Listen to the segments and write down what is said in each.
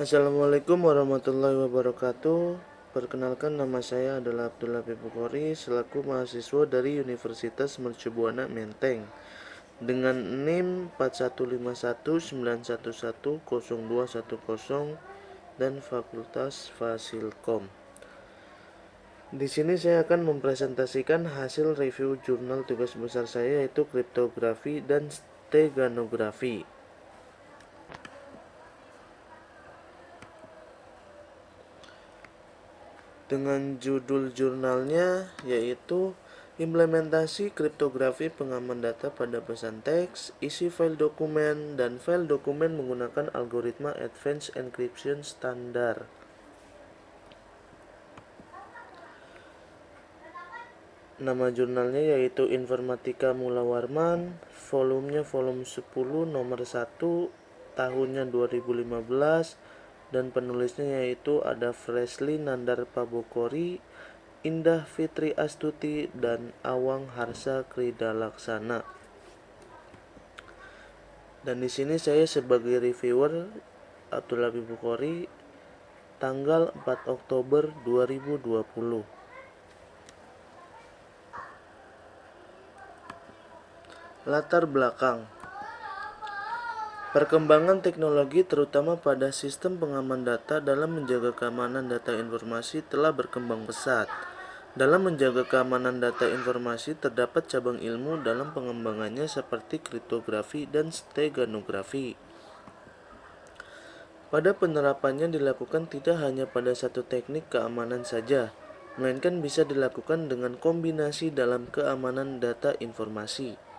Assalamualaikum warahmatullahi wabarakatuh. Perkenalkan, nama saya adalah Abdullah Bukhari selaku mahasiswa dari Universitas Mercu Buana Menteng dengan NIM 415191102110 dan Fakultas Fasilkom. Di sini saya akan mempresentasikan hasil review jurnal tugas besar saya, yaitu kriptografi dan steganografi. Dengan judul jurnalnya yaitu Implementasi Kriptografi Pengaman Data pada Pesan Teks, Isi File Dokumen, dan File Dokumen Menggunakan Algoritma Advanced Encryption Standar. Nama jurnalnya yaitu Informatika Mula Warman, volumenya volume 10 nomor 1, tahunnya 2015, dan penulisnya yaitu ada Fresly Nandar Pabokori, Indah Fitri Astuti, dan Awang Harsa Kridalaksana. Dan di sini saya sebagai reviewer Abdullah Bukhari, tanggal 4 Oktober 2020. Latar belakang. Perkembangan teknologi terutama pada sistem pengaman data dalam menjaga keamanan data informasi telah berkembang pesat. Dalam menjaga keamanan data informasi terdapat cabang ilmu dalam pengembangannya seperti kriptografi dan steganografi. Pada penerapannya dilakukan tidak hanya pada satu teknik keamanan saja, melainkan bisa dilakukan dengan kombinasi dalam keamanan data informasi.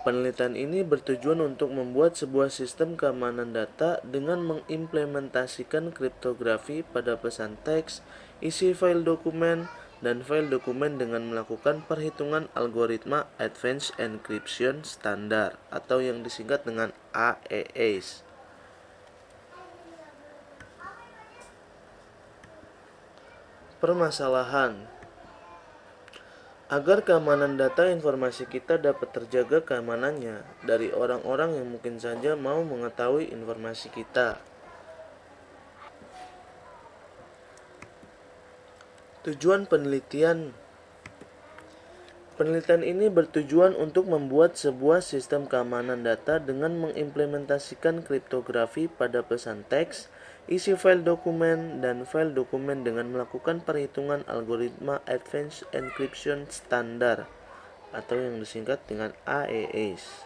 Penelitian ini bertujuan untuk membuat sebuah sistem keamanan data dengan mengimplementasikan kriptografi pada pesan teks, isi file dokumen, dan file dokumen dengan melakukan perhitungan algoritma Advanced Encryption Standard atau yang disingkat dengan AES. Permasalahan. Agar keamanan data informasi kita dapat terjaga keamanannya dari orang-orang yang mungkin saja mau mengetahui informasi kita. Tujuan penelitian. Penelitian ini bertujuan untuk membuat sebuah sistem keamanan data dengan mengimplementasikan kriptografi pada pesan teks, isi file dokumen, dan file dokumen dengan melakukan perhitungan algoritma Advanced Encryption Standard atau yang disingkat dengan AES.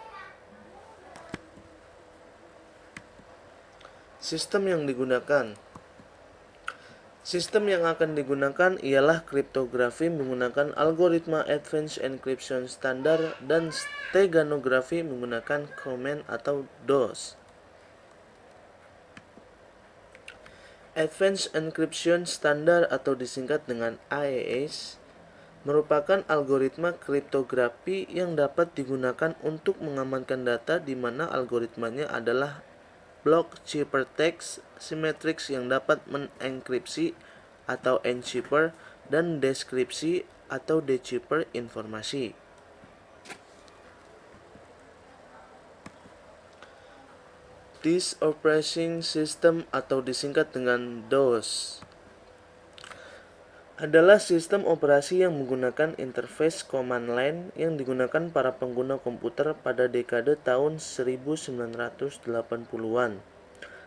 Sistem yang digunakan. Sistem yang akan digunakan ialah kriptografi menggunakan algoritma Advanced Encryption Standard dan steganografi menggunakan Command atau DOS. Advanced Encryption Standard atau disingkat dengan AES merupakan algoritma kriptografi yang dapat digunakan untuk mengamankan data di mana algoritmanya adalah blok ciphertext symmetrics yang dapat menenkripsi atau encipher dan deskripsi atau decipher informasi. This operating system atau disingkat dengan DOS adalah sistem operasi yang menggunakan interface command line yang digunakan para pengguna komputer pada dekade tahun 1980-an.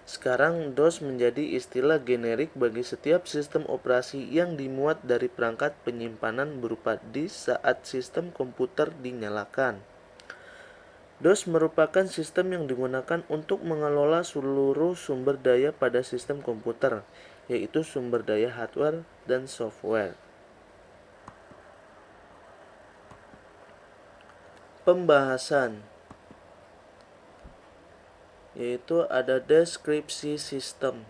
Sekarang DOS menjadi istilah generik bagi setiap sistem operasi yang dimuat dari perangkat penyimpanan berupa disk saat sistem komputer dinyalakan. DOS merupakan sistem yang digunakan untuk mengelola seluruh sumber daya pada sistem komputer, yaitu sumber daya hardware dan software. Pembahasan yaitu ada deskripsi sistem.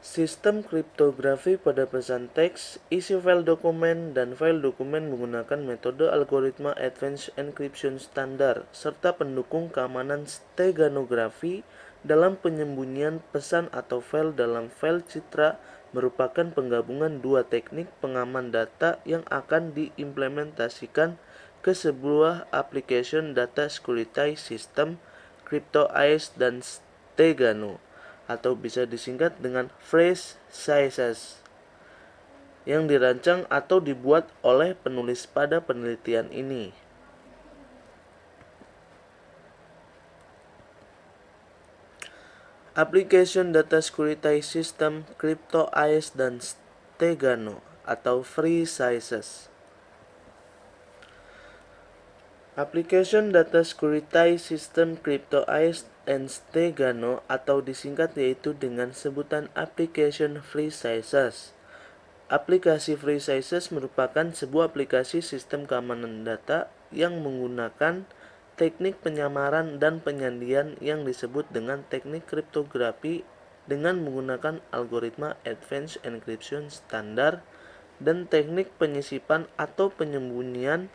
Sistem kriptografi pada pesan teks, isi file dokumen, dan file dokumen menggunakan metode algoritma Advanced Encryption Standard serta pendukung keamanan steganografi dalam penyembunyian pesan atau file dalam file citra merupakan penggabungan dua teknik pengaman data yang akan diimplementasikan ke sebuah application data security system CryptoAce, dan Stegano, atau bisa disingkat dengan phrase sizes, yang dirancang atau dibuat oleh penulis pada penelitian ini. Application Data Security System, CryptoAce, dan Stegano atau Free Sizes. Application Data Security System, CryptoAce, and Stegano atau disingkat yaitu dengan sebutan Application Free Sizes. Aplikasi Free Sizes merupakan sebuah aplikasi sistem keamanan data yang menggunakan teknik penyamaran dan penyandian yang disebut dengan teknik kriptografi dengan menggunakan algoritma Advanced Encryption Standard dan teknik penyisipan atau penyembunyian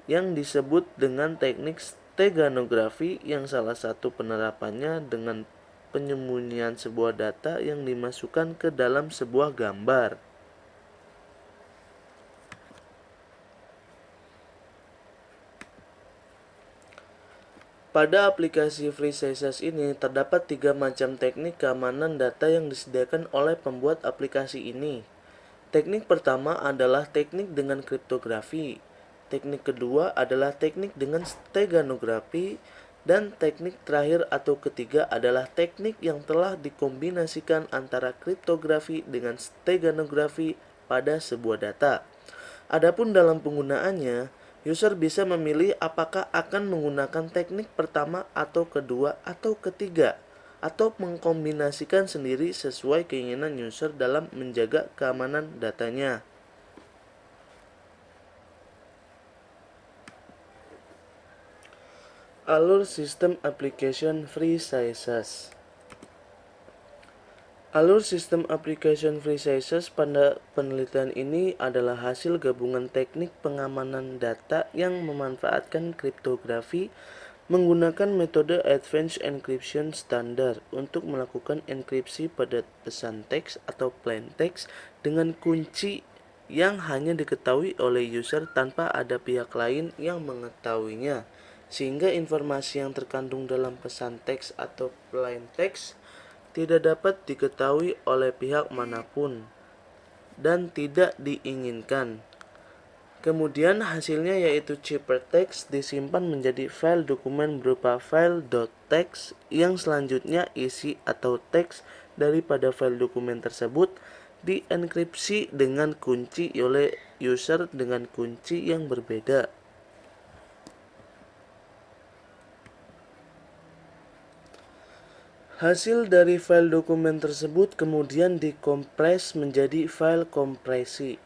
yang disebut dengan teknik steganografi, yang salah satu penerapannya dengan penyembunyian sebuah data yang dimasukkan ke dalam sebuah gambar. Pada aplikasi Free Sizes ini terdapat 3 macam teknik keamanan data yang disediakan oleh pembuat aplikasi ini. Teknik pertama adalah teknik dengan kriptografi. Teknik kedua adalah teknik dengan steganografi, dan teknik terakhir atau ketiga adalah teknik yang telah dikombinasikan antara kriptografi dengan steganografi pada sebuah data. Adapun dalam penggunaannya, user bisa memilih apakah akan menggunakan teknik pertama atau kedua atau ketiga, atau mengkombinasikan sendiri sesuai keinginan user dalam menjaga keamanan datanya. Alur sistem application Free Sizes. Alur sistem application Free Sizes pada penelitian ini adalah hasil gabungan teknik pengamanan data yang memanfaatkan kriptografi menggunakan metode Advanced Encryption Standard untuk melakukan enkripsi pada pesan teks atau plain text dengan kunci yang hanya diketahui oleh user tanpa ada pihak lain yang mengetahuinya, sehingga informasi yang terkandung dalam pesan teks atau plain text tidak dapat diketahui oleh pihak manapun dan tidak diinginkan. Kemudian hasilnya yaitu ciphertext disimpan menjadi file dokumen berupa file.txt yang selanjutnya isi atau teks daripada file dokumen tersebut dienkripsi dengan kunci oleh user dengan kunci yang berbeda. Hasil dari file dokumen tersebut kemudian dikompres menjadi file kompresi.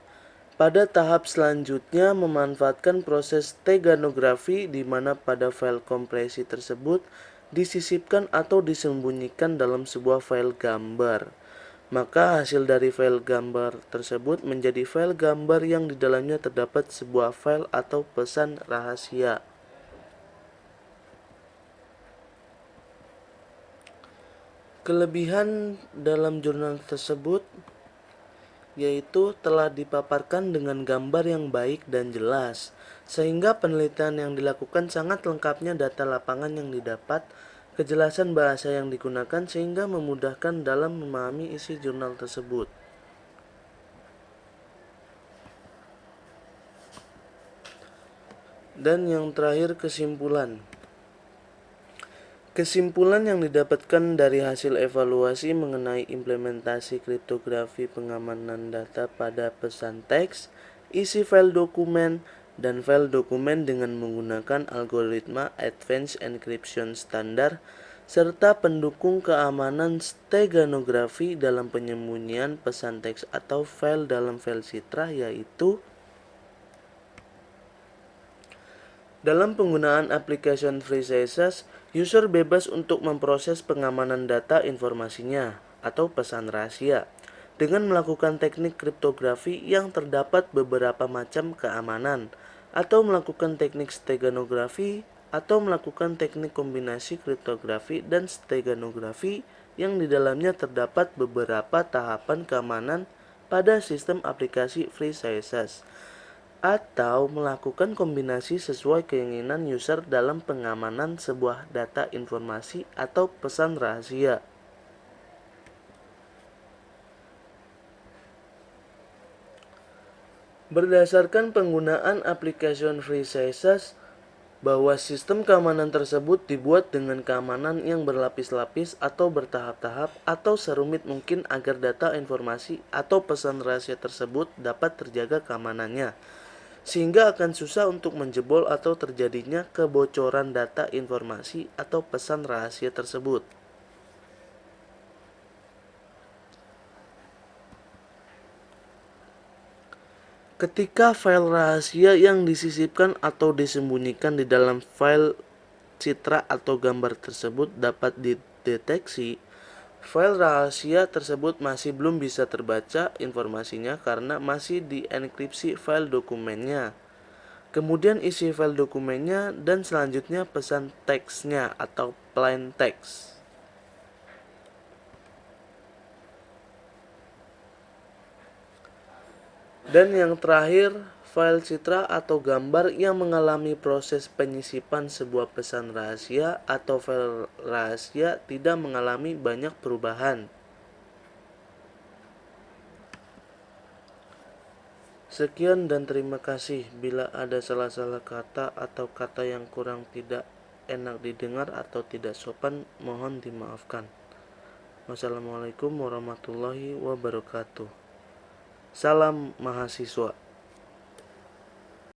Pada tahap selanjutnya memanfaatkan proses steganografi di mana pada file kompresi tersebut disisipkan atau disembunyikan dalam sebuah file gambar. Maka hasil dari file gambar tersebut menjadi file gambar yang di dalamnya terdapat sebuah file atau pesan rahasia. Kelebihan dalam jurnal tersebut yaitu telah dipaparkan dengan gambar yang baik dan jelas, sehingga penelitian yang dilakukan sangat lengkapnya data lapangan yang didapat, kejelasan bahasa yang digunakan sehingga memudahkan dalam memahami isi jurnal tersebut. Dan yang terakhir, kesimpulan. Kesimpulan yang didapatkan dari hasil evaluasi mengenai implementasi kriptografi pengamanan data pada pesan teks, isi file dokumen, dan file dokumen dengan menggunakan algoritma Advanced Encryption Standard, serta pendukung keamanan steganografi dalam penyembunyian pesan teks atau file dalam file citra, yaitu dalam penggunaan application Free Sizes, user bebas untuk memproses pengamanan data informasinya atau pesan rahasia dengan melakukan teknik kriptografi yang terdapat beberapa macam keamanan, atau melakukan teknik steganografi, atau melakukan teknik kombinasi kriptografi dan steganografi yang di dalamnya terdapat beberapa tahapan keamanan pada sistem aplikasi Free Sizes. atau melakukan kombinasi sesuai keinginan user dalam pengamanan sebuah data informasi atau pesan rahasia. Berdasarkan penggunaan application Free CSS, bahwa sistem keamanan tersebut dibuat dengan keamanan yang berlapis-lapis atau bertahap-tahap atau serumit mungkin agar data informasi atau pesan rahasia tersebut dapat terjaga keamanannya, sehingga akan susah untuk menjebol atau terjadinya kebocoran data informasi atau pesan rahasia tersebut. Ketika file rahasia yang disisipkan atau disembunyikan di dalam file citra atau gambar tersebut dapat dideteksi, file rahasia tersebut masih belum bisa terbaca informasinya karena masih dienkripsi file dokumennya. Kemudian isi file dokumennya dan selanjutnya pesan teksnya atau plain text. Dan yang terakhir, file citra atau gambar yang mengalami proses penyisipan sebuah pesan rahasia atau file rahasia tidak mengalami banyak perubahan. Sekian dan terima kasih. Bila ada salah-salah kata atau kata yang kurang tidak enak didengar atau tidak sopan, mohon dimaafkan. Wassalamualaikum warahmatullahi wabarakatuh. Salam mahasiswa.